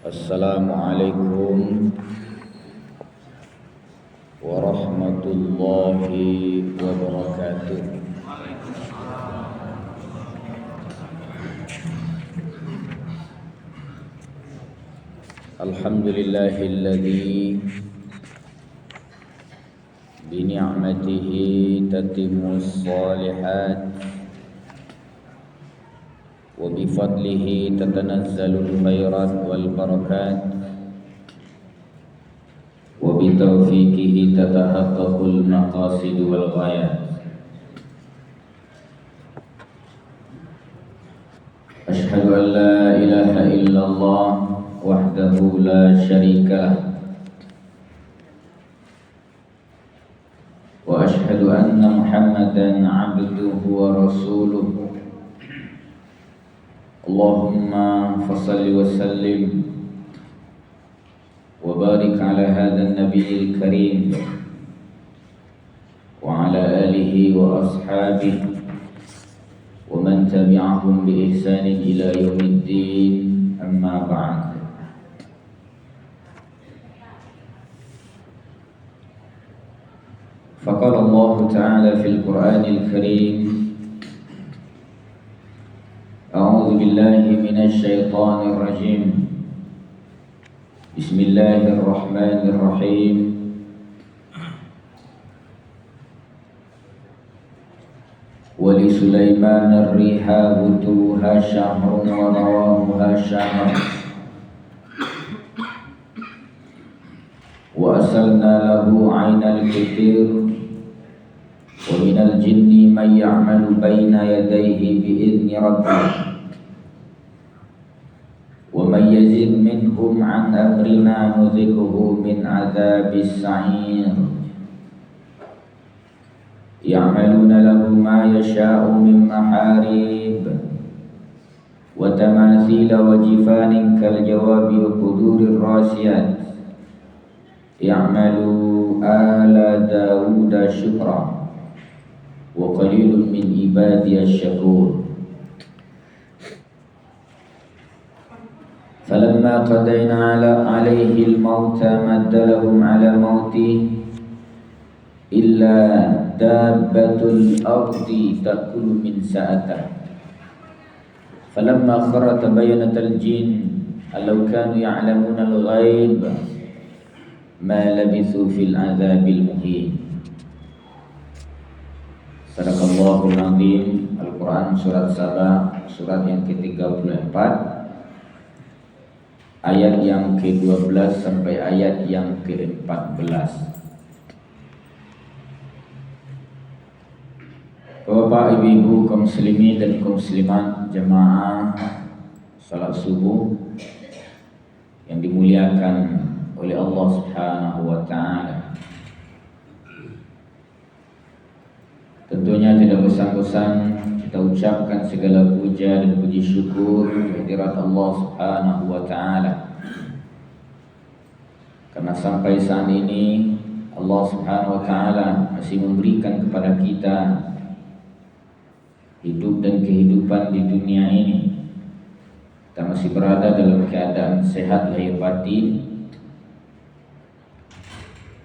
Assalamualaikum warahmatullahi wabarakatuh. Alhamdulillahilladzi bi ni'matihi tatimmus shalihat wa bi fadlihi tatanazzalul khairat wal barakat wa bi taufiqihi tatahaqqaqul maqasid wal ghayat. Asyhadu an la ilaha illallah wahdahu la syarika lah wa asyhadu anna Muhammadan 'abduhu wa rasuluh. Allahumma fassalli wa sallim wa barik ala hadzal nabiyil karim wa ala alihi wa ashabihi wa man tabi'ahum bi ihsanin ila yaumiddin, amma ba'd. Faqala Allah Ta'ala fil Qur'anil Karim, A'udzu billahi minasy syaithanir rajim. Bismillahirrahmanirrahim. Wa li Sulaiman ar-riha ghuduwwuha syahrun wa rawahuha syahrun. Wa asalna lahu 'ainal kitir. Wa minal jinni man ya'malu baina yadayhi bi'izni rabbih. Wa man yazid minhum 'an amrina nuzighuhu min 'adzabis sa'ir. Ya'maluna lahu ma yasha'u min maharib wa tamathila wa jifanin kal jawabi wa qudurir rasiyat. Ya'malu ala Dawuda syukra wa qalilun min ibadiyasy syakur. Falamma qadayna alaihi al-mauta madda lahum ala mauti illa dabbatul ardi ta'kulu min sa'atah. Falamma kharra tabayyanat al-jin allau kanu ya'lamuna al-ghaib ma labithu fil adzabil muhin. Sadaqallahul azim. Al-Quran surat Saba, surat yang ke-34, ayat yang ke-12 sampai ayat yang ke-14. Bapak, ibu-ibu, kaum muslimin dan kaum muslimat, jemaah salat subuh yang dimuliakan oleh Allah Subhanahu wa taala. Tentunya tidak bosan-bosan kita ucapkan segala puja dan puji syukur kehadirat Allah Subhanahu wa taala. Karena sampai saat ini Allah Subhanahu wa taala masih memberikan kepada kita hidup dan kehidupan di dunia ini. Kita masih berada dalam keadaan sehat lahir batin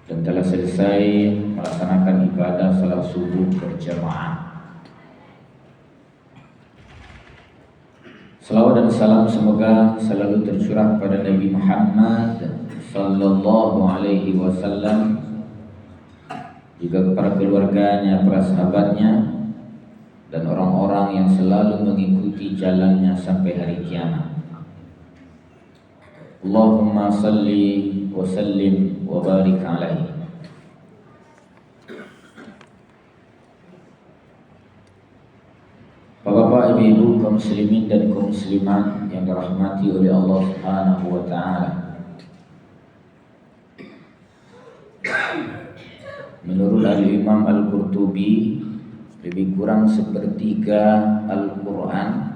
dan telah selesai melaksanakan ibadah salat subuh berjamaah. Salawat dan salam semoga selalu tercurah pada Nabi Muhammad sallallahu alaihi wasallam, juga kepada keluarganya, para sahabatnya, dan orang-orang yang selalu mengikuti jalannya sampai hari kiamat. Allahumma salli wa sallim wa barik alaihi. Bapak, ibu-ibu, kaum muslimin dan kaum muslimat yang dirahmati oleh Allah Subhanahu wa taala. Menurut Al-Imam Al-Qurtubi, lebih kurang sepertiga Al-Quran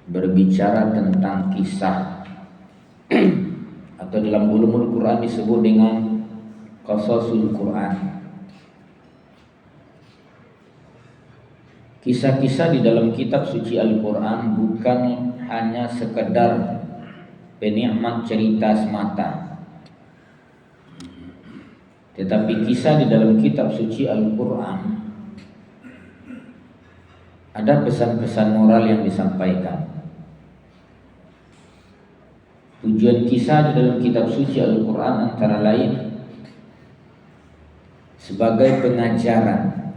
berbicara tentang kisah atau dalam ulumul Quran disebut dengan qasasul Quran. Kisah-kisah di dalam kitab suci Al-Quran bukan hanya sekedar penikmat cerita semata, tetapi kisah di dalam kitab suci Al-Quran ada pesan-pesan moral yang disampaikan. Tujuan kisah di dalam kitab suci Al-Quran antara lain sebagai pengajaran,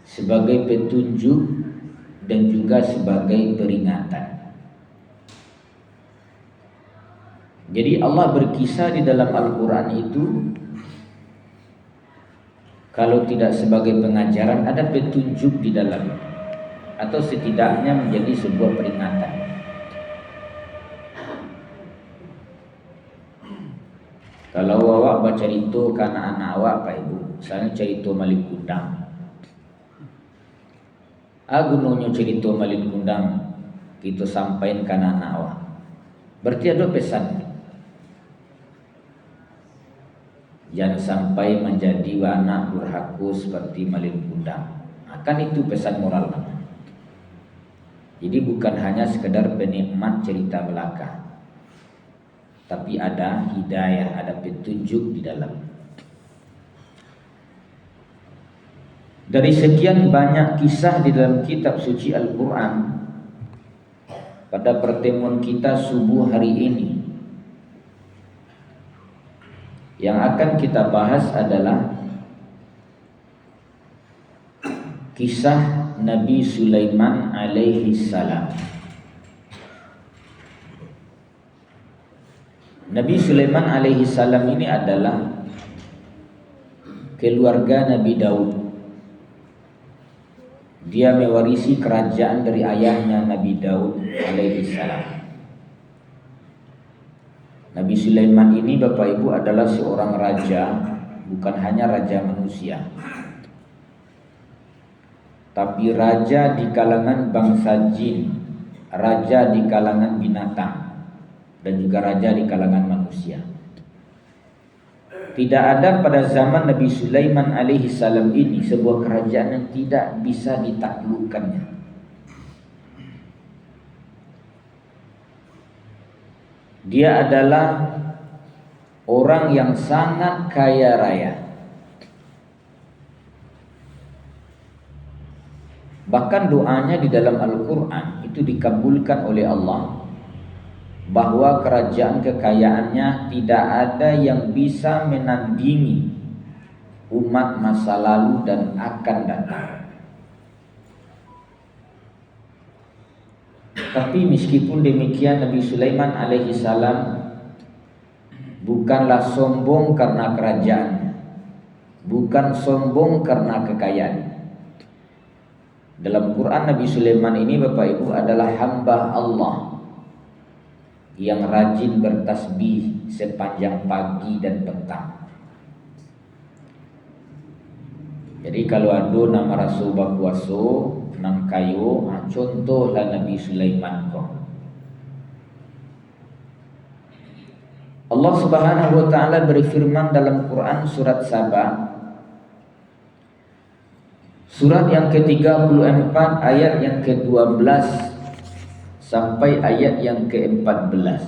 sebagai petunjuk, dan juga sebagai peringatan. Jadi Allah berkisah di dalam Al-Quran itu kalau tidak sebagai pengajaran, ada petunjuk di dalam, atau setidaknya menjadi sebuah peringatan. Kalau awak baca itu ke anak-anak awak, Pak Ibu, misalnya cerita Malin Kundang, gunanya cerita Malin Kundang kita sampaikan ke anak-anak awak, berarti ada pesan. Jangan sampai menjadi anak durhaka seperti Malin Kundang. Akan itu pesan moral. Jadi bukan hanya sekedar penikmat cerita belaka, tapi ada hidayah, ada petunjuk di dalam. Dari sekian banyak kisah di dalam kitab suci Al-Quran, pada pertemuan kita subuh hari ini, yang akan kita bahas adalah kisah Nabi Sulaiman alaihi salam. Nabi Sulaiman alaihi salam ini adalah keluarga Nabi Daud. Dia mewarisi kerajaan dari ayahnya Nabi Daud alaihi salam. Nabi Sulaiman ini Bapak Ibu adalah seorang raja, bukan hanya raja manusia, tapi raja di kalangan bangsa jin, raja di kalangan binatang, dan juga raja di kalangan manusia. Tidak ada pada zaman Nabi Sulaiman alaihi salam ini sebuah kerajaan yang tidak bisa ditaklukkannya. Dia adalah orang yang sangat kaya raya. Bahkan doanya di dalam Al-Quran itu dikabulkan oleh Allah, bahwa kerajaan kekayaannya tidak ada yang bisa menandingi umat masa lalu dan akan datang. Tapi meskipun demikian, Nabi Sulaiman alaihi salam bukanlah sombong karena kerajaan, bukan sombong karena kekayaan. Dalam Quran Nabi Sulaiman ini Bapak Ibu adalah hamba Allah yang rajin bertasbih sepanjang pagi dan petang. Jadi kalau ada nama Rasul Bakuaso nang kayu, contohlah Nabi Sulaiman kok. Allah Subhanahu wa taala berfirman dalam Quran surat Saba, surat yang ke-34 ayat yang ke-12 sampai ayat yang ke-14.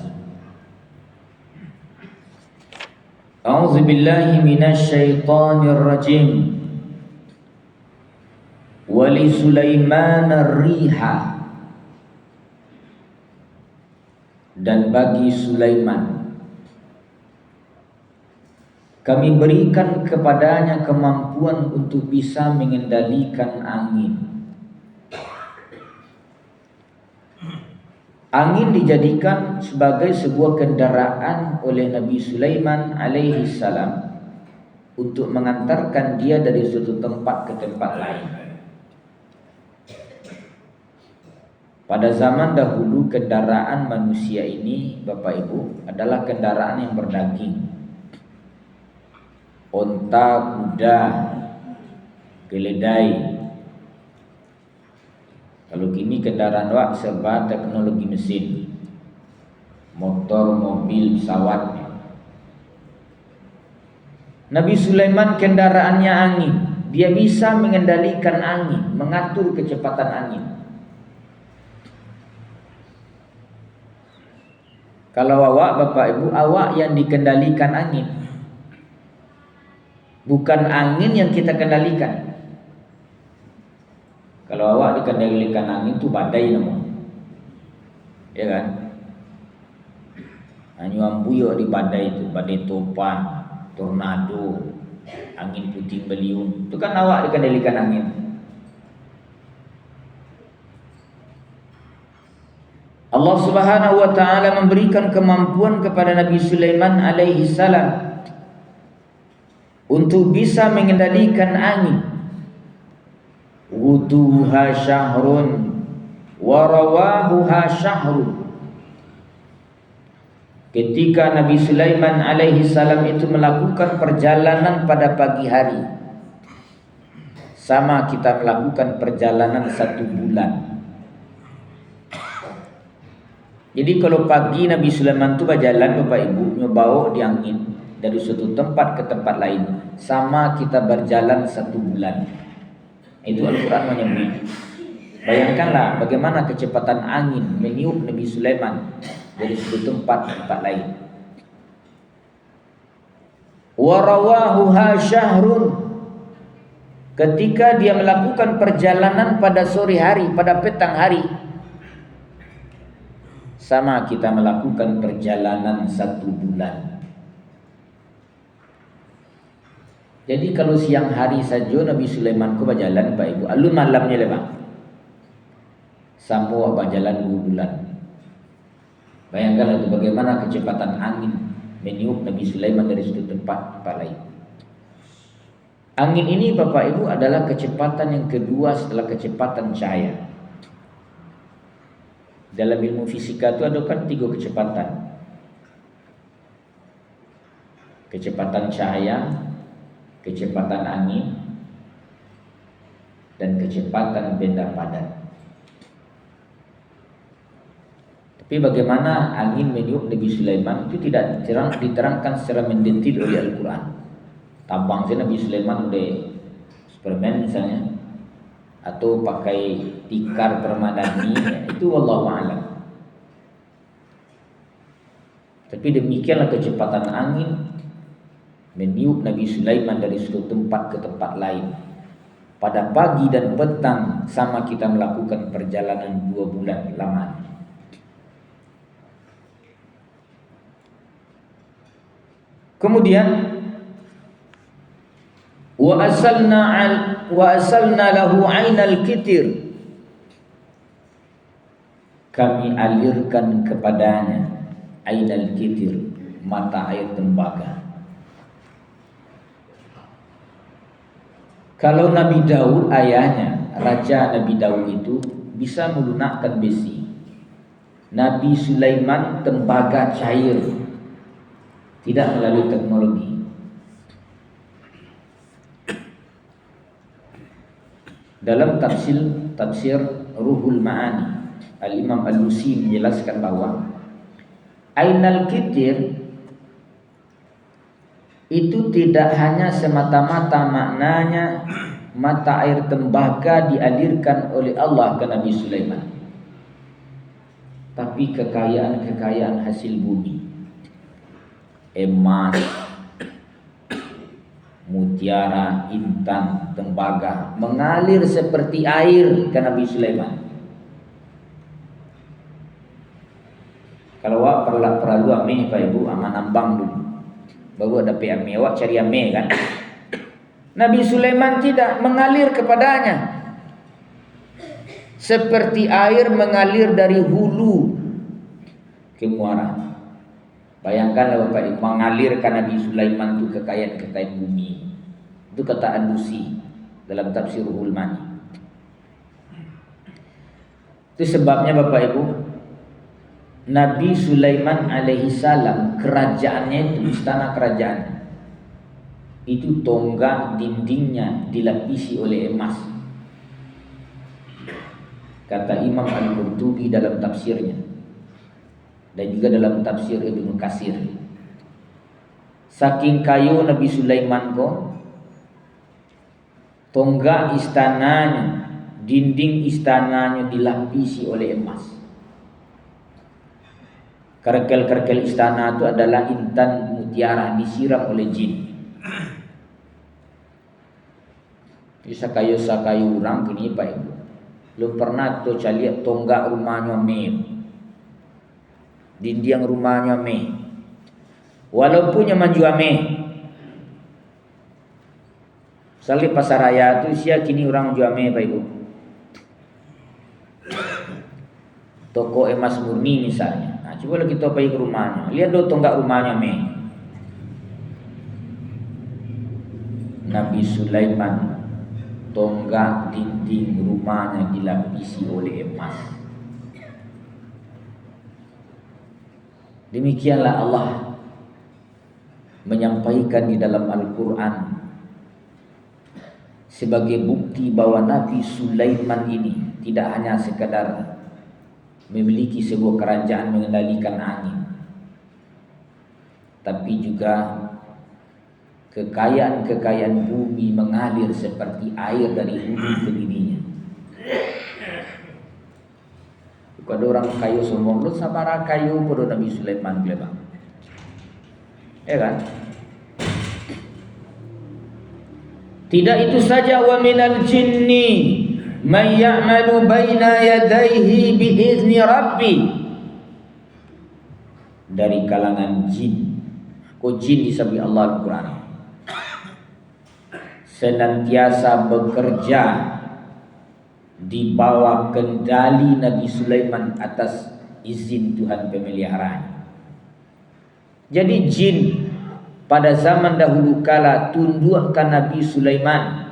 A'udzubillahi minasyaitonir rajim. Wali Sulaiman ar-riha, dan bagi Sulaiman kami berikan kepadanya kemampuan untuk bisa mengendalikan angin. Angin dijadikan sebagai sebuah kendaraan oleh Nabi Sulaiman alaihi salam untuk mengantarkan dia dari suatu tempat ke tempat lain. Pada zaman dahulu kendaraan manusia ini Bapak Ibu adalah kendaraan yang berdaging. Onta, kuda, keledai. Kalau kini kendaraan wak serba teknologi mesin, motor, mobil, pesawat. Nabi Sulaiman kendaraannya angin. Dia bisa mengendalikan angin, mengatur kecepatan angin. Kalau awak Bapak Ibu, awak yang dikendalikan angin, bukan angin yang kita kendalikan. Kalau awak dikendalikan angin itu badai namanya, ya kan? Nyuam buyuk di badai itu, badai topan, tornado, angin puting beliung, itu kan awak dikendalikan angin. Allah Subhanahu wa taala memberikan kemampuan kepada Nabi Sulaiman alaihi salam untuk bisa mengendalikan angin. Wuduha syahrun wa rawahuha syahrun. Ketika Nabi Sulaiman alaihi salam itu melakukan perjalanan pada pagi hari, sama kita melakukan perjalanan 1 bulan. Jadi kalau pagi Nabi Sulaiman itu berjalan Bapak Ibu, nyobawa di angin dari suatu tempat ke tempat lain, sama kita berjalan 1 bulan. Itu Al-Quran menyebut. Bayangkanlah bagaimana kecepatan angin meniup Nabi Sulaiman dari suatu tempat ke tempat lain. Warawahuha syahrun. Ketika dia melakukan perjalanan pada sore hari, pada petang hari, sama kita melakukan perjalanan 1 bulan. Jadi kalau siang hari saja Nabi Sulaiman ku berjalan Pak Ibu, alun malamnya lemak, sampai berjalan 2 bulan. Bayangkan itu bagaimana kecepatan angin meniup Nabi Sulaiman dari satu tempat ke tempat lain. Angin ini Bapak Ibu adalah kecepatan yang kedua setelah kecepatan cahaya. Dalam ilmu fisika itu ada kan 3 kecepatan. Kecepatan cahaya, kecepatan angin, dan kecepatan benda padat. Tapi bagaimana angin meniup Nabi Sulaiman itu tidak diterangkan secara mendetil oleh Al-Quran. Tabang saya Nabi Sulaiman udah Superman misalnya, atau pakai tikar permadani, itu wallahu a'lam. Tapi demikianlah kecepatan angin meniup Nabi Sulaiman dari suatu tempat ke tempat lain. Pada pagi dan petang sama kita melakukan perjalanan 2 bulan lamanya. Kemudian wa asalna lahu 'ainal kitir. Kami alirkan kepadanya 'ainal kitir, mata air tembaga. Kalau Nabi Daud ayahnya, raja Nabi Daud itu bisa melunakkan besi. Nabi Sulaiman tembaga cair, tidak melalui teknologi. Dalam tafsir Ruhul Ma'ani, Al-Imam Al-Lusi menjelaskan bahwa Ainal Kitir itu tidak hanya semata-mata maknanya mata air tembaga dialirkan oleh Allah ke Nabi Sulaiman, tapi kekayaan hasil bumi, emas, mutiara, intan, tembaga mengalir seperti air ke Nabi Sulaiman. Kalau awak perlu ame Pak Ibu aman nambang dulu, baru ada ame, awak cari ame kan. Nabi Sulaiman tidak, mengalir kepadanya seperti air mengalir dari hulu ke muara. Bayangkan Bapak Ibu, mengalirkan Nabi Sulaiman itu kekayaan bumi. Itu kata Al-Lusi dalam tafsir Ruhul Ma'ani. Itu sebabnya Bapak Ibu, Nabi Sulaiman alaihi salam, kerajaannya itu, istana kerajaan itu tonggak dindingnya dilapisi oleh emas. Kata Imam Al-Qurtubi dalam tafsirnya, dan juga dalam tafsir Ibnu Katsir, saking kayu Nabi Sulaiman kok, tonggak istananya, dinding istananya dilapisi oleh emas. Kerkel-kerkel istana itu adalah intan mutiara disiram oleh jin. Bisa kayu orang kini Pak Ibu. Belum pernah tuh lihat tonggak rumahnya meh. Dinding rumahnya meh. Walaupun yang menjual meh. Misalnya pasar raya itu sia kini orang menjual meh Pak Ibu. Toko emas murni misalnya. Nah, coba kita pergi ke rumahnya. Lihat dong tonggak rumahnya meh. Nabi Sulaiman tonggak dinding rumahnya dilapisi oleh emas. Demikianlah Allah menyampaikan di dalam Al-Quran sebagai bukti bahwa Nabi Sulaiman ini tidak hanya sekadar memiliki sebuah kerajaan mengendalikan angin, tapi juga kekayaan bumi mengalir seperti air dari hulu ke dirinya. Kalau orang kayu sombong, lu sabara kayu pada Nabi Sulaiman gelebang. Ya kan? Tidak itu saja, wa minal jinni man ya'malu baina yadayhi bi'izni rabbi. Dari kalangan jin. Kok jin disebut Allah Al-Quran? Senantiasa bekerja di bawah kendali Nabi Sulaiman atas izin Tuhan pemeliharaan. Jadi jin pada zaman dahulu kala tundukkan Nabi Sulaiman.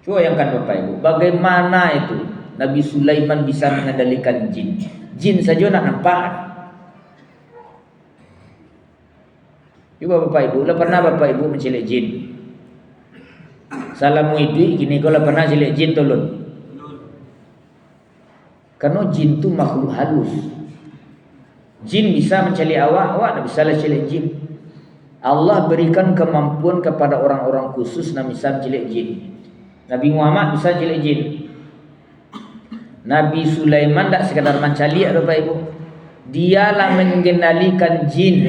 Coba bayangkan Bapak Ibu, bagaimana itu Nabi Sulaiman bisa mengendalikan jin? Jin saja nak nampak. Coba Bapak Ibu, lah pernah Bapak Ibu mencelik jin? Salamu itu gini, kalau pernah celik jin tolong. Karena jin itu makhluk halus. Jin bisa mencelik awak tak bisa lah celik jin. Allah berikan kemampuan kepada orang-orang khusus yang bisa mencelik jin. Nabi Muhammad bisa celik jin. Nabi Sulaiman tak sekadar mencalik Bapak Ibu. Dialah mengendalikan jin.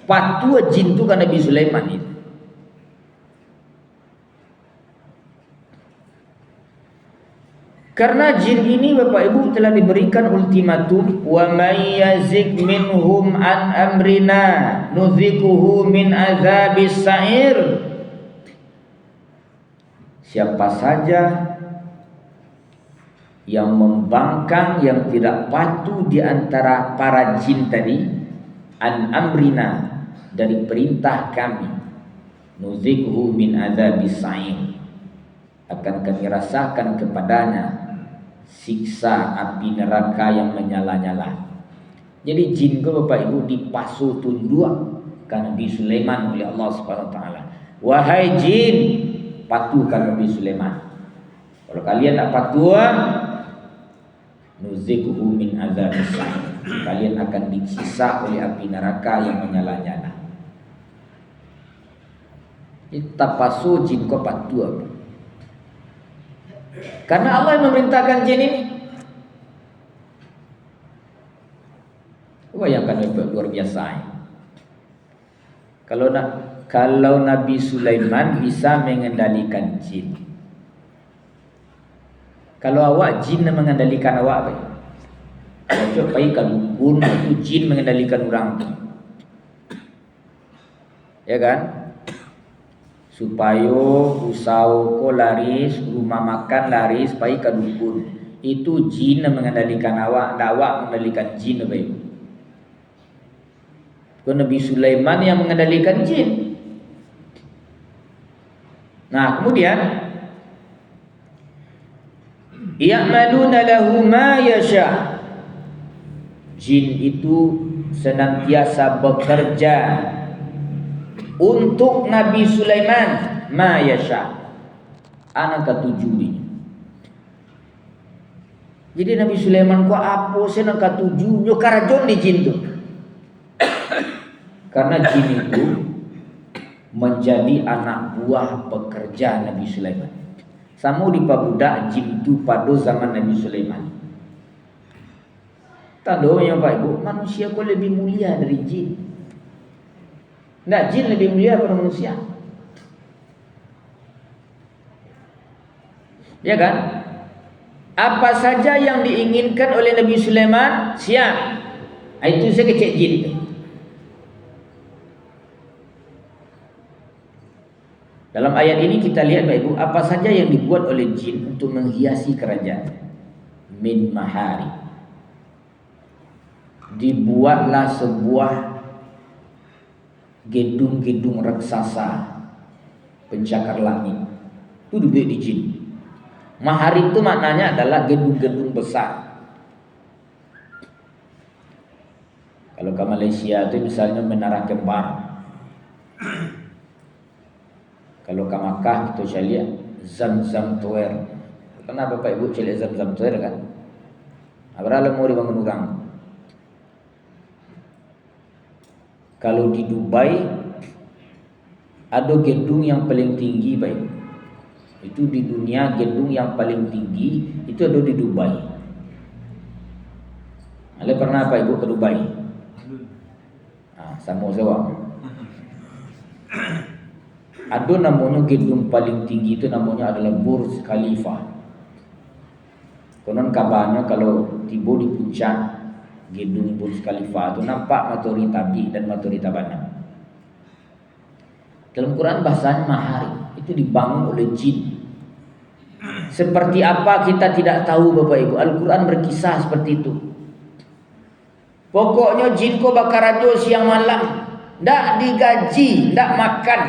Patuh jin itu kan Nabi Sulaiman itu. Karena jin ini Bapak Ibu telah diberikan ultimatum, wa may yazik minhum an amrina nuzikuhu min azabis sa'ir. Siapa saja yang membangkang, yang tidak patuh di antara para jin tadi, an amrina, dari perintah kami, nuzikuhu min azabis sa'ir, akan kami rasakan kepadanya siksa api neraka yang menyala-nyala. Jadi jin ke Bapak Ibu dipasu tunduk ke Nabi Sulaiman oleh Allah Subhanahu wa taala. Wahai jin, patuhkan Nabi Sulaiman. Kalau kalian tak patuh, nuzikuhu min azabis sa'ir, kalian akan disiksa oleh api neraka yang menyala-nyala. Kita pasu jin ko patuh. Karena Allah yang memerintahkan jin ini. Bayangkan luar biasa. Kalau Nabi Sulaiman bisa mengendalikan jin. Kalau awak jin mengendalikan awak, coba kalau pun itu jin mengendalikan orang, ya kan? Supaya usau ko laris, rumah makan laris, pai ke dukun. Itu jin mengendalikan awak, awak mengendalikan jin, baik. Nabi Sulaiman yang mengendalikan jin. Nah, kemudian ya'maluna lahu ma yasha. Jin itu senantiasa bekerja untuk Nabi Sulaiman ma yasha, anak ketujuh. Jadi Nabi Sulaiman ku apa senang ketujuh nyo karajon di jin tu. Karena jin itu menjadi anak buah pekerja Nabi Sulaiman. Samu di pabudak jin itu pada zaman Nabi Sulaiman. Tandanya Pak Ibu, manusia kok lebih mulia dari jin? Nggak, jin lebih mulia daripada manusia. Ya kan? Apa saja yang diinginkan oleh Nabi Sulaiman, siap. Itu saya kecek jin itu. Dalam ayat ini kita lihat Pak Ibu, apa saja yang dibuat oleh jin untuk menghiasi kerajaan. Min mahari. Dibuatlah sebuah gedung-gedung raksasa pencakar langit. Itu dibuat di jin. Mahari itu maknanya adalah gedung-gedung besar. Kalau ke Malaysia itu misalnya Menara Kembar. Kalau ke Makkah kita bisa lihat Zam-Zam Tower. Kenapa Pak Ibu cari Zam-Zam Tower kan? Abraham mau dibangun orang. Kalau di Dubai ada gedung yang paling tinggi Pak Ibu. Itu di dunia gedung yang paling tinggi itu ada di Dubai. Anda pernah Pak Ibu ke Dubai? Sama saya. Ada namanya gedung paling tinggi itu namanya adalah Burj Khalifa. Konon kabarnya kalau tiba di puncak gedung Burj Khalifa itu nampak matahari Tabi dan matahari Tabanan. Dalam Quran bahasanya mahari itu dibangun oleh jin. Seperti apa kita tidak tahu Bapak Ibu. Al-Quran berkisah seperti itu. Pokoknya jin ko bakar rajo siang malam, ndak digaji, ndak makan.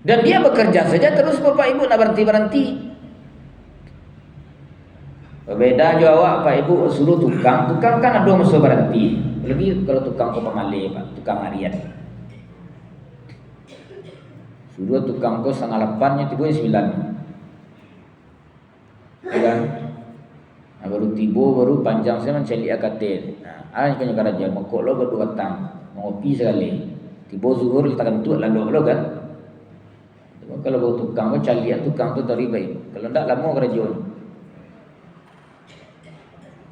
Dan dia bekerja saja terus Bapak Ibu, ndak berhenti-berhenti. Berbeda juga awak Pak Ibu suruh tukang kan ada masa berhenti. Lebih kalau tukang ko pengalih Pak, tukang harian. Sudah tukang ko 7:30 tiba 9. Ya kan? Nah, baru tiba baru panjang saya mencari akaten. Nah, punya kerajaan mokok lo baru datang, ngopi sekali. Tiba zuhur letakkan tu lalu lo kan. Kalau baru tukang ko cari tukang tu dari baik. Kalau ndak lama kerajaan.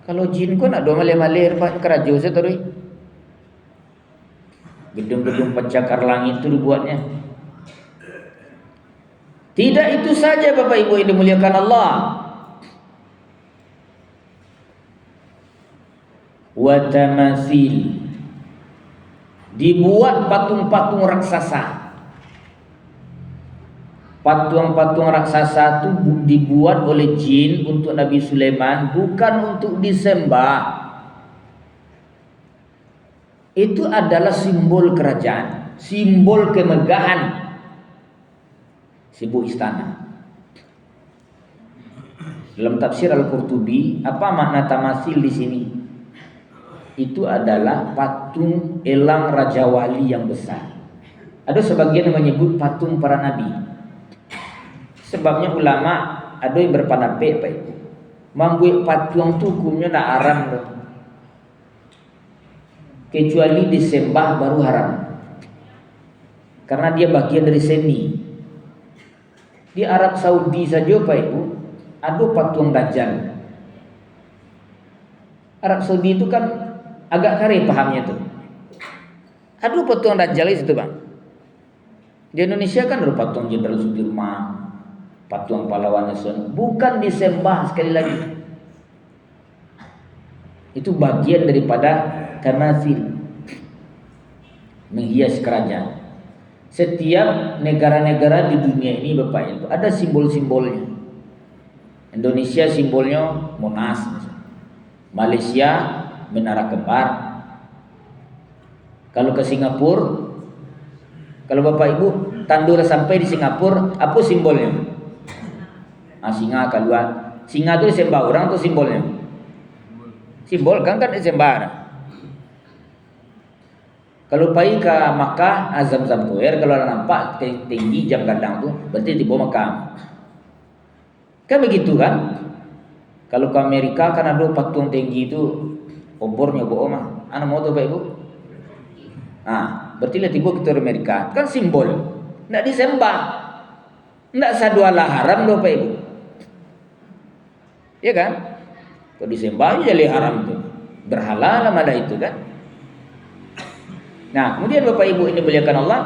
Kalau jin ko nak dua malih-malih kerajaan saya terus. Gedung-gedung pencakar langit itu dibuatnya. Tidak itu saja Bapak Ibu yang dimuliakan Allah. Wa tamasil. Dibuat patung-patung raksasa. Patung-patung raksasa itu dibuat oleh jin untuk Nabi Sulaiman, bukan untuk disembah. Itu adalah simbol kerajaan, simbol kemegahan. Sebuah istana. Dalam tafsir Al-Qurtubi, apa makna tamasil di sini? Itu adalah patung elang Raja Wali yang besar. Ada sebagian yang menyebut patung para nabi. Sebabnya ulama ada yang berpendapat Pak Ibu, membuat patung itu hukumnya tidak haram loh. Kecuali disembah baru haram. Karena dia bagian dari seni. Di Arab Saudi saja Pak Ibu ada patung Dajjal. Arab Saudi itu kan agak kare pahamnya tuh. Ada patung Dajjal di situ Bang. Di Indonesia kan ada patung Jenderal Sudirman, patung pahlawan nasional, bukan disembah sekali lagi. Itu bagian daripada tamasil, menghias kerajaan. Setiap negara-negara di dunia ini Bapak Ibu ada simbol-simbolnya. Indonesia simbolnya Monas, Malaysia Menara Kembar. Kalau ke Singapura, kalau Bapak Ibu tandur sampai di Singapura, apa simbolnya? Singa keluar. Singa itu disembah orang tuh simbolnya. Simbol kan disembah. Kalau pergi ke Makkah, Zam-Zam Tower, kalau nampak tinggi jam gadang tuh, berarti di bawah Makkah. Kan begitu kan? Kalau ke Amerika kan ada patung tinggi itu, obornya bawah mah. Anak mau tuh Pak Ibu? Berarti tiba kita ke Amerika, kan simbol. Nggak disembah, nggak sadualah haram loh Pak Ibu. Ya kan? Kalau disembah jadi haram tu. Berhala lah ada itu kan. Nah, kemudian Bapak Ibu ini muliakan Allah.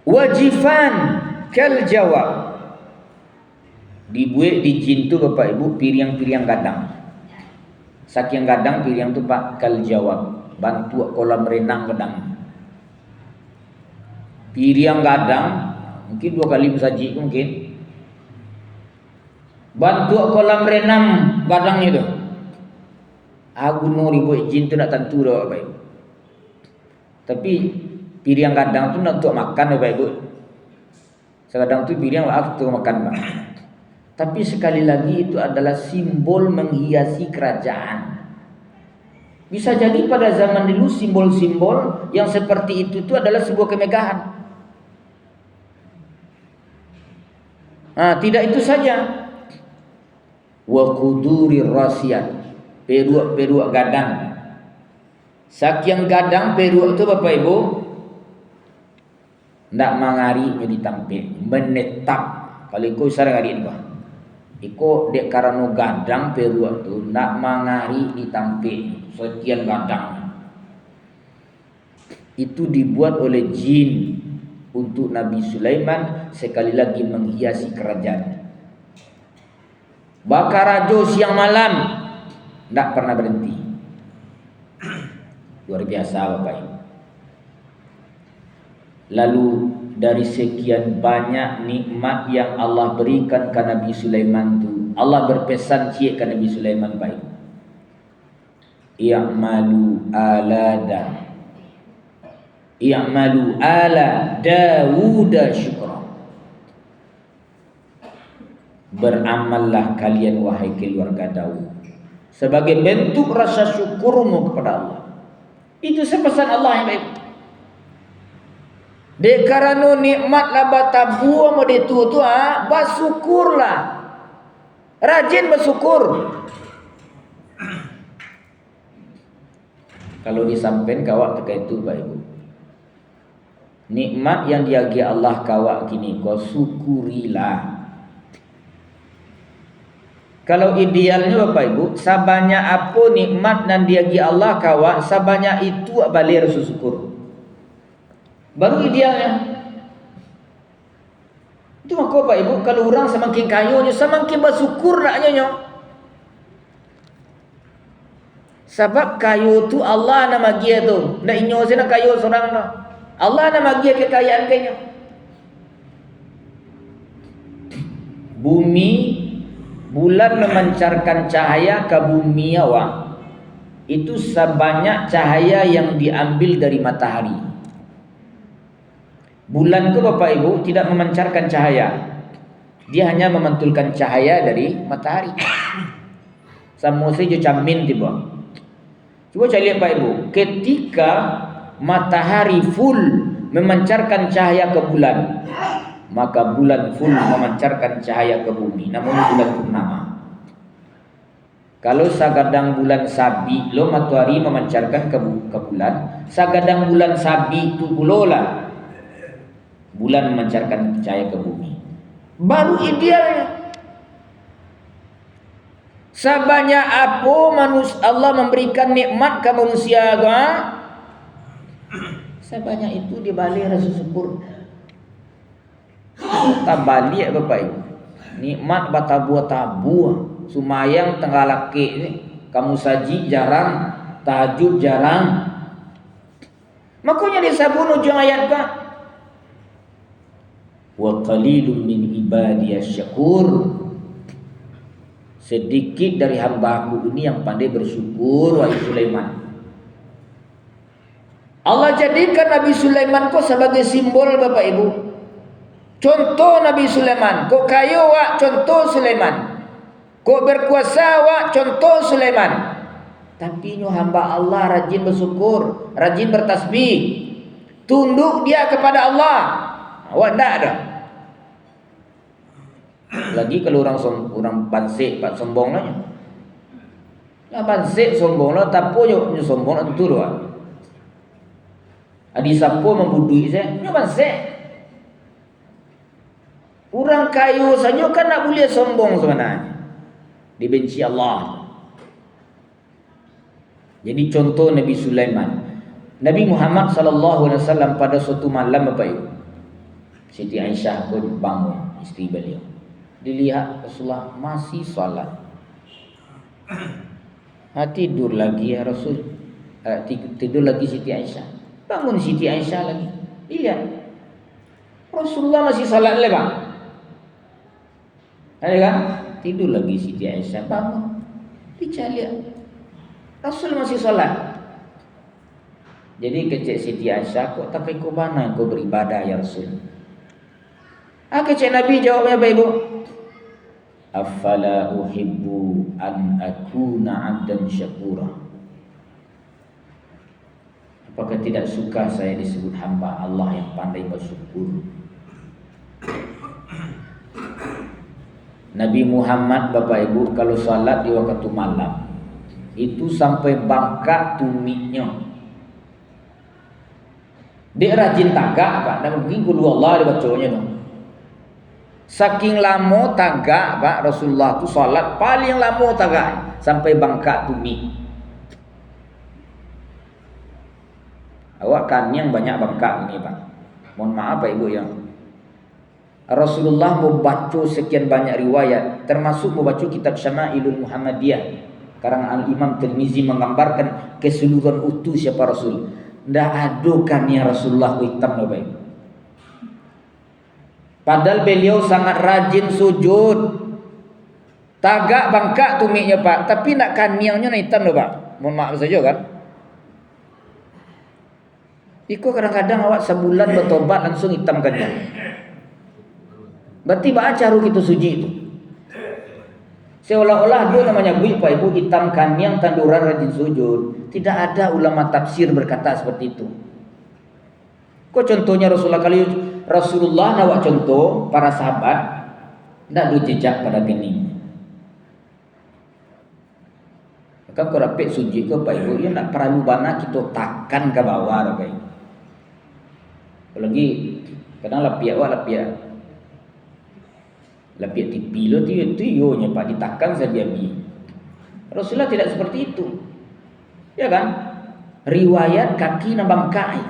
Wajifan kal jawab. Dibuat di jin tu Bapak Ibu piriang-piriang gadang. Saking gadang piriang tu Pak kal jawab. Bantu kolam renang gadang. Piriang gadang mungkin 2 kali bersaji mungkin. Bantu kolam renang gadang itu. Aku nuri buat jin tu nak tentu dah Bapak Ibu. Tapi piriang gadang tu nak untuk makan Bapak Ibu. Sekadang tu piriang lah untuk makan Pak. Tapi sekali lagi itu adalah simbol menghiasi kerajaan. Bisa jadi pada zaman dulu simbol-simbol yang seperti itu adalah sebuah kemegahan. Nah, tidak itu saja. Wa qudurir rasiyat. Peruak-peruak gadang. Saking gadang peruak tu Bapak Ibu ndak mangari jadi tampil, menetap. Kalau ikut sarang hari ini Pak. Iko dek karena gadang peruak tu ndak mangari ditampil. Sekian gadang. Itu dibuat oleh jin untuk Nabi Sulaiman sekali lagi menghiasi kerajaan. Bakar rajo siang malam tidak pernah berhenti. Luar biasa Bapak Ibu. Lalu dari sekian banyak nikmat yang Allah berikan ke Nabi Sulaiman itu, Allah berpesan cik ke Nabi Sulaiman baik. I'malu ala Dawud syukra. Beramallah kalian wahai keluarga Daud sebagai bentuk rasa syukurmu kepada Allah. Itu sepesan Allah yang baik. Dek karena nikmat lah batabu mau ditu tu bersyukurlah. Rajin bersyukur. Kalau disampaikan kawak terkait itu Bapak Ibu. Nikmat yang diagi Allah kawak kini kau syukurilah. Kalau idealnya Bapak Ibu, sabanyak apa nikmat dan diagi Allah kawak, sabanyak itu balik rasa syukur. Baru idealnya. Itu maka Bapak Ibu, kalau orang semakin kayanya, semakin bersyukur naknya. Sebab kayu tu Allah nama dia tu. Ndak inyo sena kayu seorang dah. Allah nama dia kekayaan kayaknya. Bumi, bulan memancarkan cahaya ke bumi awak. Itu sebanyak cahaya yang diambil dari matahari. Bulan tu Bapak Ibu tidak memancarkan cahaya. Dia hanya memantulkan cahaya dari matahari. Sama saja camin tiba. Coba cari lihat Pak Ibu, ketika matahari full memancarkan cahaya ke bulan, maka bulan full memancarkan cahaya ke bumi. Namun bulan purnama. Kalau sagadang bulan sabi, lo matahari memancarkan ke bulan, sagadang bulan sabi itu pulola bulan memancarkan cahaya ke bumi. Baru idealnya. Sebanyak apa manusia Allah memberikan nikmat ke manusia sebanyak itu dibalik rasa syukur. Tak balik Bapak Ibu. Nikmat batabu-tabu, sumayang tengah laki ni. Kamu saji jarang, tahajud jarang. Makanya disabun ujung ayat Pak. Wa qalilun min ibadiyasy syakur. Sedikit dari hamba-Ku ini yang pandai bersyukur wahai Sulaiman. Allah jadikan Nabi Sulaiman kok sebagai simbol Bapak Ibu. Contoh Nabi Sulaiman, kok kayu wak contoh Sulaiman. Kok berkuasa wak contoh Sulaiman. Tapi nyo hamba Allah rajin bersyukur, rajin bertasbih. Tunduk dia kepada Allah. Awak ndak ada. Lagi kalau orang bansik pak sombong lah. Nah bansik sombong lah, tapo yo sombong lah tutur lah. Adi sapo membudui saya, nah bansik. Orang kayu saja kan nak boleh sombong sebenarnya. Dibenci Allah. Jadi contoh Nabi Sulaiman. Nabi Muhammad sallallahu alaihi wasallam pada suatu malam Bapak Ibu, Siti Aisyah pun bangun, isteri beliau. Dilihat Rasulullah masih salat. Tidur lagi ya Rasul. Tidur lagi Siti Aisyah. Bangun Siti Aisyah lagi. Lihat. Rasulullah masih salat lagi, Bang. Ada kan? Tidur lagi Siti Aisyah, bangun. Dia lihat. Rasul masih salat. Jadi kecek Siti Aisyah, kok tak kau mana kau beribadah ya Rasul? Kecek Nabi jawabnya Bapak Ibu. Afala uhibbu an akuna 'abdan syakura. Apakah tidak suka saya disebut hamba Allah yang pandai bersyukur? Nabi Muhammad Bapak Ibu kalau salat di waktu malam itu sampai bangkak tumitnya. Dia rajin tagak Pak, dan mungkin qul huwallahu dia bacanya dong. Saking lama tagak Pak, Rasulullah tu salat paling lama tagak sampai bangkak tumit. Awak kan yang banyak bangkak ini Pak. Mohon maaf Pak Ibu yang Rasulullah membaca sekian banyak riwayat, termasuk membaca kitab Syama'ilul Muhammadiyah karangan Al-Imam Tirmizi menggambarkan keseluruhan utuh siapa Rasul. Tidak adukan ya Rasulullah hitam Bapak Ibu. Padahal beliau sangat rajin sujud. Tagak bangkak tumitnya Pak, tapi nak kaniangnya hitam loh Pak. Mohon maaf saja kan. Iko kadang-kadang awak sebulan bertobat langsung hitam kaniang. Berarti baca ruh itu suci itu. Seolah-olah itu namanya Pak Ibu hitam kaniang tanduran rajin sujud. Tidak ada ulama tafsir berkata seperti itu. Kok contohnya Rasulullah nawak contoh para sahabat tidak ada jejak pada gini. Maka kau rapik suji ke Pak Ibu, ya nak perlu bana kita takkan ke bawah Pak Ibu. Apalagi kadang lapiak tipi lo tiyonya Pak ditakan saja bi. Rasulullah tidak seperti itu. Ya kan? Riwayat kaki na bangkai.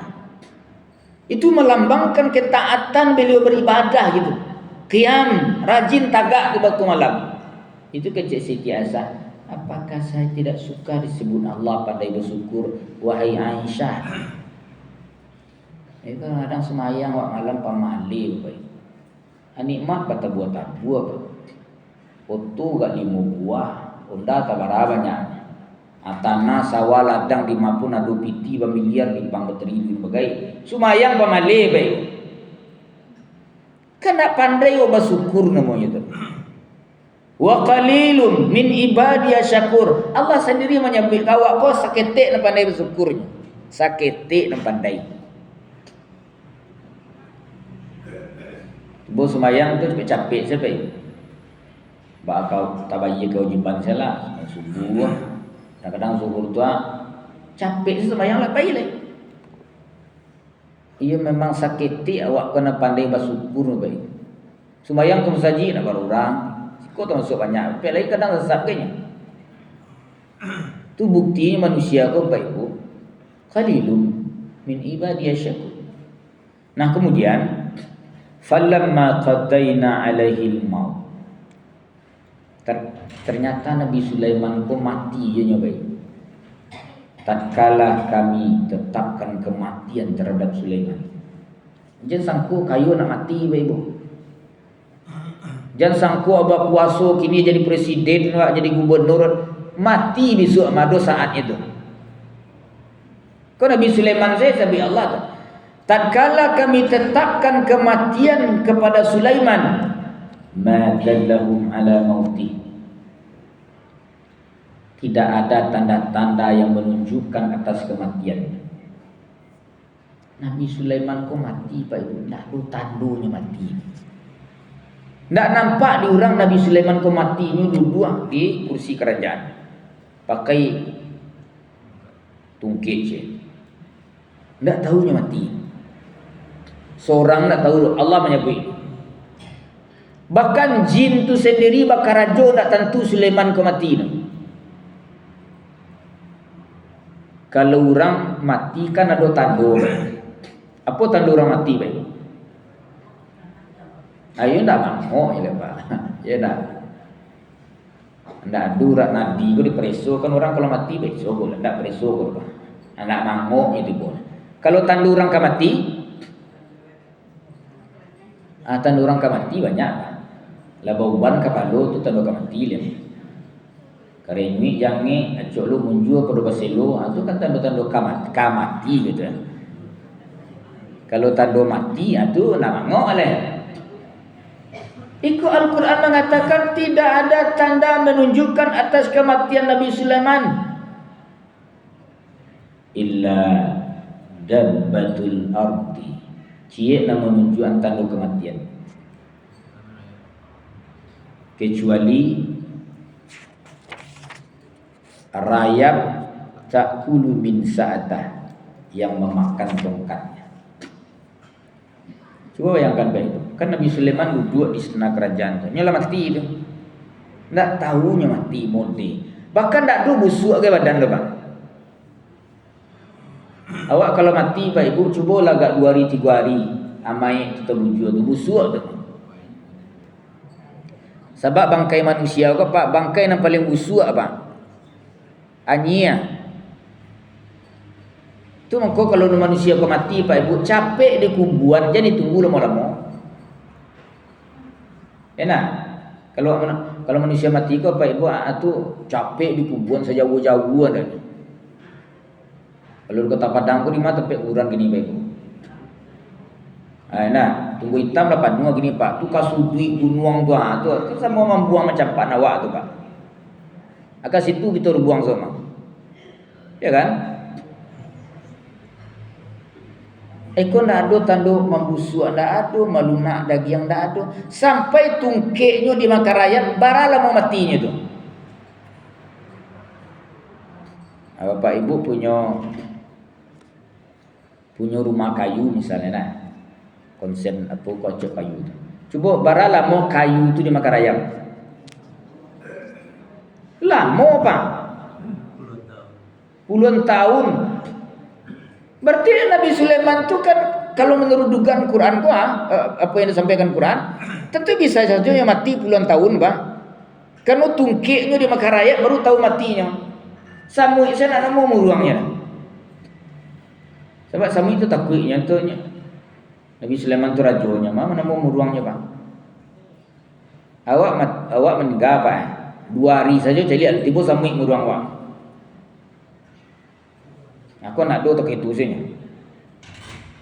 Itu melambangkan ketaatan beliau beribadah gitu. Qiyam, rajin tagak di waktu malam. Itu kecek Siti Aisyah. Apakah saya tidak suka disebut Allah pandai bersyukur? Wahai Aisyah. Itu kadang semayang wak malam pamali Bapak. Nikmat kata buat apa? Foto gak 5 buah, onda tabara banyak. Atana sawah ladang di mapun adu piti bamiliar di bang beteri bagai. Sumayang pamali baik. Kan nak pandai wa bersyukur namanya tu. Wa qalilun min ibadiy syakur. Allah sendiri menyebut awak kau saketik nak pandai bersyukurnya. Saketik nak pandai. Bos semayang tu capek sampai. Bakal tabayyi kewajiban saya lah subuh. Kadang-kadang subuh tu capek semayang lah baik lah. Ia memang sakiti awak kena pandai bersyukur baik. Semayang tu saji nak berorang. Kau tak masuk banyak. Tapi lagi kadang sesat kayaknya. Tu buktinya manusia kau baik bu. Qalilun min ibadiy syakur. Nah kemudian falamma qadaina alaihi al-maut. Ternyata Nabi Sulaiman pun mati je baik. Tatkala kami tetapkan kematian terhadap Sulaiman. Jangan sangku kayu nak mati baik ibu. Jangan sangku abah kuasa kini jadi presiden, jadi gubernur, mati besok madu saat itu. Kau Nabi Sulaiman saya sabi Allah. Tatkala kami tetapkan kematian kepada Sulaiman, ma dallahum ala mauti. Tidak ada tanda-tanda yang menunjukkan atas kematian. Nabi Sulaiman kok mati Pak Ibu? Tak ada tandunya mati. Tak nampak di orang Nabi Sulaiman kok mati ini duduk di kursi kerajaan. Pakai tungkit je. Tak tahunya mati. Seorang tak tahu Allah menyebut. Bahkan jin tu sendiri bakarajo nak tentu Sulaiman ko mati. Kalau orang mati kan ada tanda. Apa tanda orang mati baik? Ayo ndak mangok ya Pak. Ya ndak. Ndak durak nabi ko dipreso kan orang kalau mati besok boleh ndak preso ko Pak. Anak mangok itu boleh. Kalau tanda orang ka mati, tanda orang ka mati banyak. Labauban kapalo tu tanda kamati liam. Kareni jange acok lu munjua pada baselo tu kan tanda-tanda kamati gitu. Kalau tanda mati tu namangok oleh. Iku Al-Quran mengatakan tidak ada tanda menunjukkan atas kematian Nabi Sulaiman illa dabbatul ardi. Cie nama menunjukkan tanda kematian. Kecuali rayap ta'kulu min sa'atah yang memakan tongkatnya. Coba bayangkan baik itu. Kan Nabi Sulaiman duduk di istana kerajaan tu. Nyalah mati tu. Tak tahunya mati mode. Bahkan tak tahu busuk ke badan tu bang. Awak kalau mati Pak Ibu cuba agak 2 hari 3 hari amai kita bujur tu busuk tu. Sebab bangkai manusia ke Pak, bangkai yang paling busuk apa? Anyia. Tu mengko kalau manusia ke mati Pak Ibu capek di kuburan jadi tunggu lama-lama. Enak. Kalau manusia mati ke Pak Ibu tu capek di kuburan sejauh-jauh ada. Kalau di Kota Padang tu di mana tempat kuburan gini Pak Ibu. Nah, tunggu hitam lah panua gini Pak. Tu kasudui gunung tu sama membuang macam Pak Nawak tu Pak. Akan situ kita buang semua. Ya kan? Eko ndak ada tanda membusuk, ndak ada melunak daging, ndak ada. Sampai tungkeknya di makan rakyat, baralah mau matinya tu. Bapak Ibu punya rumah kayu misalnya nah. Konsen apa kocok kayu tu. Cuba baralah mau kayu tu dimakan ayam. Lama Pak. Puluhan tahun. Berarti Nabi Sulaiman tu kan kalau menurut dugaan Quran ku apa yang disampaikan Quran, tentu bisa saja yang mati puluhan tahun Pak. Karena tungkiknya dimakan rakyat baru tahu matinya. Samu saya nak mau muruangnya. Sebab samu itu takutnya tu Nabi Sulaiman tu rajonya, mana mau muruangnya Pak? Awak meninggal Pak. 2 hari saja jadi tiba sampai muruang Pak. Aku nak do tak itu saja.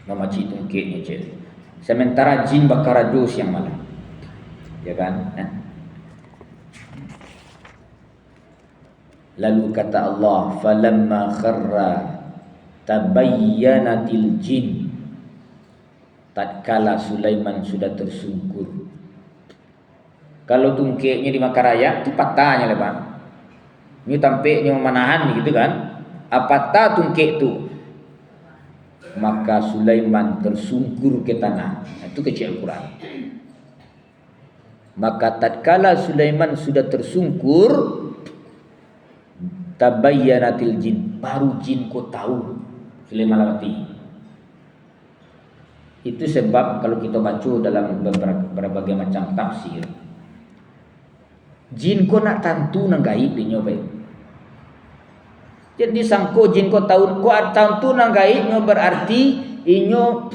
Nama cik tungkitnya cik. Sementara jin bakar rajo siang malam. Ya kan? Lalu kata Allah, falamma kharra tabayyanatil jin. Tatkala Sulaiman sudah tersungkur. Kalau tungkiknya dimakan rakyat itu patahnya lah Pak. Ini tampaknya manahan gitu kan. Apatah tungkik itu, maka Sulaiman tersungkur ke tanah. Itu kecil Al-Quran. Maka tatkala Sulaiman sudah tersungkur, tabayyanatil jin, baru jin ko tahu Sulaiman mati. Itu sebab kalau kita baca dalam berbagai macam tafsir, jin ko nak tantu nang gaib dinyo baik. Jadi sangko jin ko tahu ko tantu nang gaib nyo berarti inyo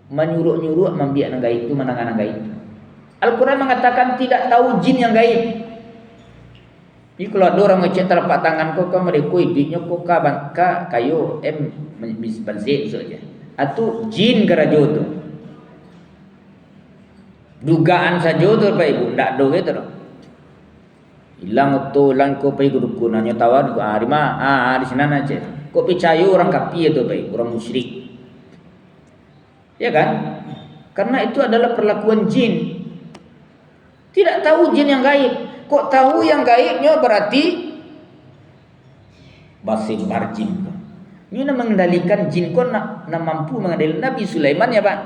menyuruh-nyuruh membiak nang gaib itu menangan nang gaib. Al-Quran mengatakan tidak tahu jin yang gaib. Jadi kalau ada orang ngecek telapak tangan ko mereka idiknya ko ka kayo banzek saja. Atau jin kerajo tu. Dugaan saja tu Pak Ibu, ndak do gitu loh. Hilang tu lang ko pai dukun hanya tawar rima di sana aja. Kok percaya orang kafir tu Pak Ibu, orang musyrik. Ya kan? Karena itu adalah perlakuan jin. Tidak tahu jin yang gaib. Kok tahu yang gaibnya berarti basim barjin. Ini nak mengendalikan jin kau nak mampu mengendalikan Nabi Sulaiman ya Pak.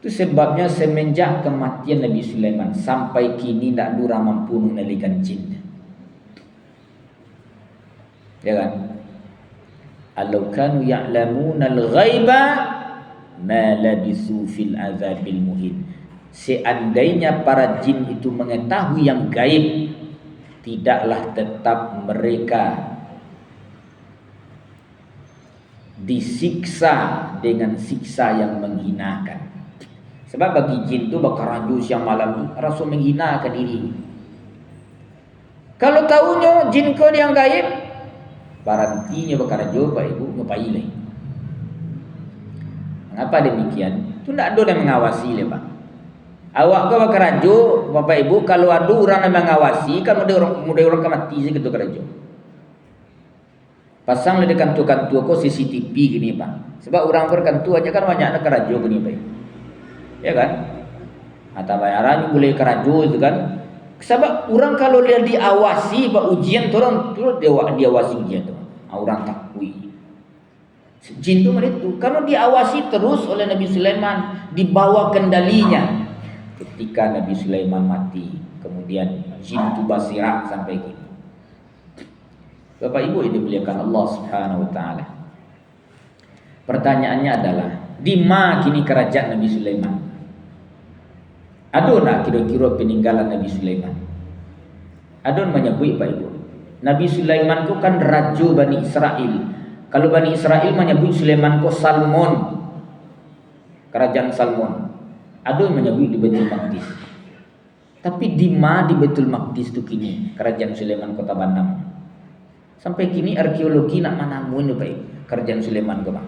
Itu sebabnya semenjak kematian Nabi Sulaiman sampai kini tidak ada orang mampu mengendalikan jin. Ya kan? Alau kanu ya'lamuna al-ghaiba ma labisu fil azabil muhin. Seandainya para jin itu mengetahui yang gaib, tidaklah tetap mereka disiksa dengan siksa yang menghinakan. Sebab bagi jin tu bakar raju siang malam tu rasa menghinakan diri. Kalau tahunya jin kau yang gaib, barantinya bakar raju Pak Ibu ngapai lagi. Mengapa demikian? Tu tidak ada yang mengawasi le Pak. Awak kau bakar raju Bapak Ibu, kalau ada orang yang mengawasi kan mudah orang mati segitu kerja. Pasang le dekat kantu kau CCTV gini Pak. Sebab orang berkantu aja kan banyak nak kerja gini Pak. Ya kan? Atau bayaran boleh keraju itu kan. Sebab orang kalau dia diawasi pak ujian tu orang terus diawasi ujian tu. Orang takui. Jin tu itu kalau diawasi terus oleh Nabi Sulaiman, dibawa kendalinya. Ketika Nabi Sulaiman mati, kemudian jin tu basirak sampai kini. Bapak Ibu ini dimuliakan Allah Subhanahu wa taala. Pertanyaannya adalah, di mana kini kerajaan Nabi Sulaiman? Ada nak kira-kira peninggalan Nabi Sulaiman? Ada menyebut Pak Ibu. Nabi Sulaiman itu kan raja Bani Israel. Kalau Bani Israel menyebut Sulaiman itu Salmon, kerajaan Salmon. Ada menyebut di Baitul Maqdis. Tapi di mana di Baitul Maqdis itu kini kerajaan Sulaiman kota Bandung? Sampai kini arkeologi nak menemukan Pak Ibu kerajaan Sulaiman itu Pak.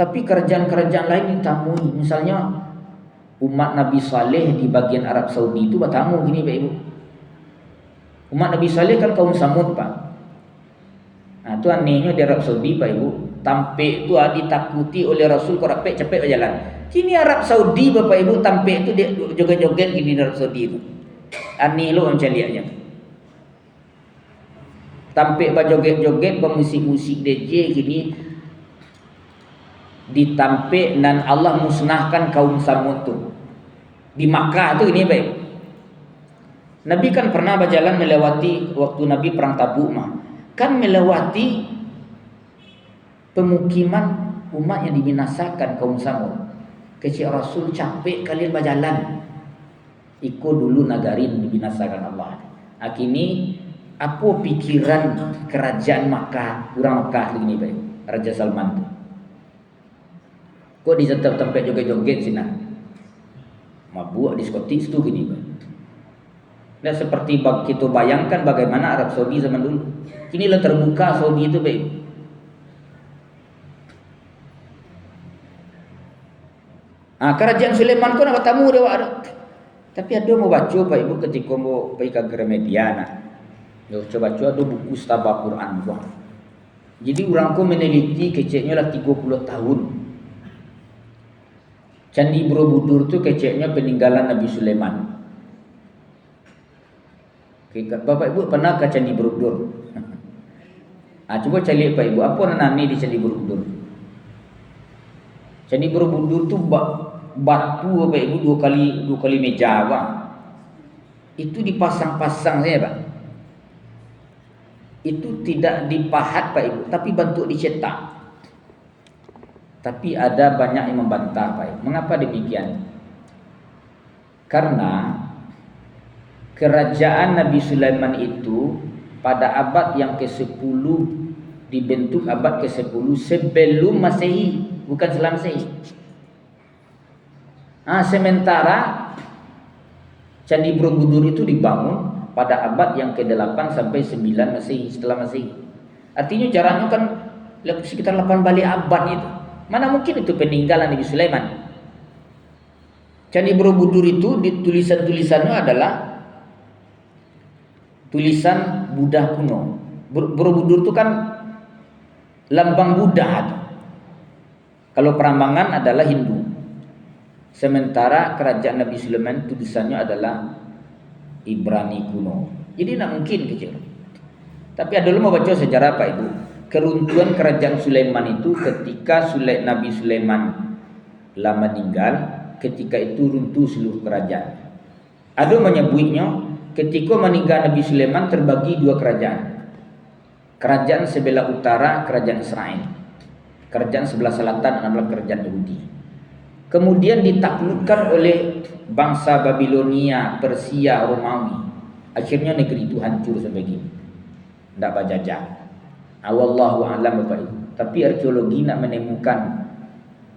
Tapi kerajaan-kerajaan lain ditemui, misalnya umat Nabi Saleh di bagian Arab Saudi itu bertamu gini Pak Ibu. Umat Nabi Saleh kan kaum Samud Pak. Nah itu anehnya di Arab Saudi Pak Ibu. Tampek itu ditakuti oleh Rasul kau rapek cepet berjalan. Kini Arab Saudi Bapak Ibu tampek itu dia joget-joget gini di Arab Saudi itu. Aneh lo macam lihatnya. Tampek berjoget-joget bermusik-musik DJ gini. Ditampek dan Allah musnahkan kaum Samud tu di Makkah tu ini baik. Nabi kan pernah berjalan melewati waktu Nabi perang Tabuk mah, kan melewati pemukiman umat yang dibinasakan kaum Samud. Kecil Rasul capek kalian berjalan, ikut dulu nagari yang dibinasakan Allah. Kini apa pikiran kerajaan Makkah, orang Makkah ini baik, Raja Salman tu. Kok di tempat joget-joget sini, mabuk diskotik itu gini, dan seperti kita bayangkan bagaimana Arab Saudi zaman dulu. Kini lah terbuka Saudi itu baik. Kerajaan Sulaiman kau nak tamu dia ada. Tapi ada mau baca Pak Ibu ketika mau pergi ke Gramedia nak. Dia coba ada buku Stabah Quran buah. Jadi orang kau meneliti keceknya lah 30 tahun. Candi Borobudur tu keceknya peninggalan Nabi Sulaiman. Bapak Ibu pernah ke Candi Borobudur? Coba cari Pak Ibu, apa nanami di Candi Borobudur? Candi Borobudur tu batu Bapak Ibu dua kali meja bang. Itu dipasang-pasang saya Pak. Itu tidak dipahat Pak Ibu, tapi bentuk dicetak. Tapi ada banyak yang membantah Pak Ibu. Mengapa demikian? Karena kerajaan Nabi Sulaiman itu pada abad yang ke-10 dibentuk abad ke-10 sebelum Masehi, bukan setelah Masehi. Sementara Candi Borobudur itu dibangun pada abad yang ke-8 sampai 9 Masehi, setelah Masehi. Artinya jaraknya kan sekitar 8 balik abad itu. Mana mungkin itu peninggalan Nabi Sulaiman? Candi Borobudur itu di tulisan-tulisannya adalah tulisan Buddha kuno. Borobudur itu kan lambang Buddha. Kalau Prambanan adalah Hindu. Sementara kerajaan Nabi Sulaiman tulisannya adalah Ibrani kuno. Jadi tidak mungkin kecil. Tapi ada dulu mau baca sejarah Pak Ibu. Keruntuhan kerajaan Sulaiman itu ketika Nabi Sulaiman lama meninggal, ketika itu runtuh seluruh kerajaan. Ada menyebutnya ketika meninggal Nabi Sulaiman terbagi dua kerajaan. Kerajaan sebelah utara kerajaan Israel, kerajaan sebelah selatan adalah kerajaan Yahudi. Kemudian ditaklukkan oleh bangsa Babilonia, Persia, Romawi. Akhirnya negeri itu hancur sampai gini. Tidak berjajah. Wallahu a'lam Bapak Ibu. Tapi arkeologi nak menemukan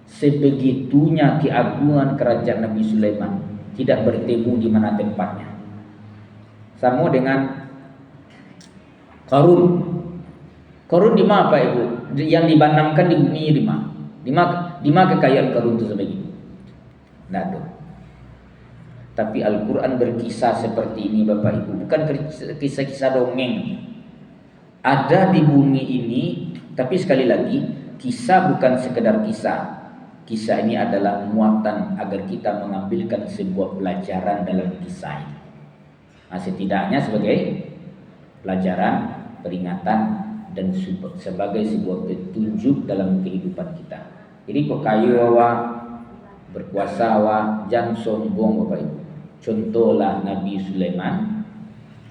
sebegitunya keagungan kerajaan Nabi Sulaiman, tidak bertemu di mana tempatnya. Sama dengan Qarun. Qarun di mana Pak Ibu? Yang dibanamkan di bumi di mana? Di mana kekayaan Qarun itu sampai gini? Tidak ada. Tapi Al-Quran berkisah seperti ini Bapak Ibu, bukan kisah-kisah dongeng. Ada di bumi ini, tapi sekali lagi kisah bukan sekedar kisah. Kisah ini adalah muatan agar kita mengambilkan sebuah pelajaran dalam kisah ini. Nah, setidaknya sebagai pelajaran, peringatan, dan sebagai sebuah petunjuk dalam kehidupan kita. Jadi kok kayu awak berkuasa awak, jangan sombong Bapak Ibu. Contohlah Nabi Sulaiman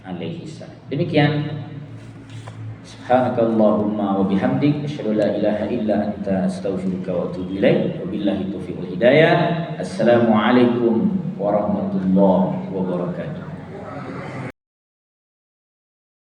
alaihi salam. Demikian. Subhanakallahumma wa bihamdik asyhadu la ilaha illa anta astaghfiruka wa atubu ilaik. Wabillahi taufiq wal hidayah. Assalamualaikum warahmatullahi wabarakatuh.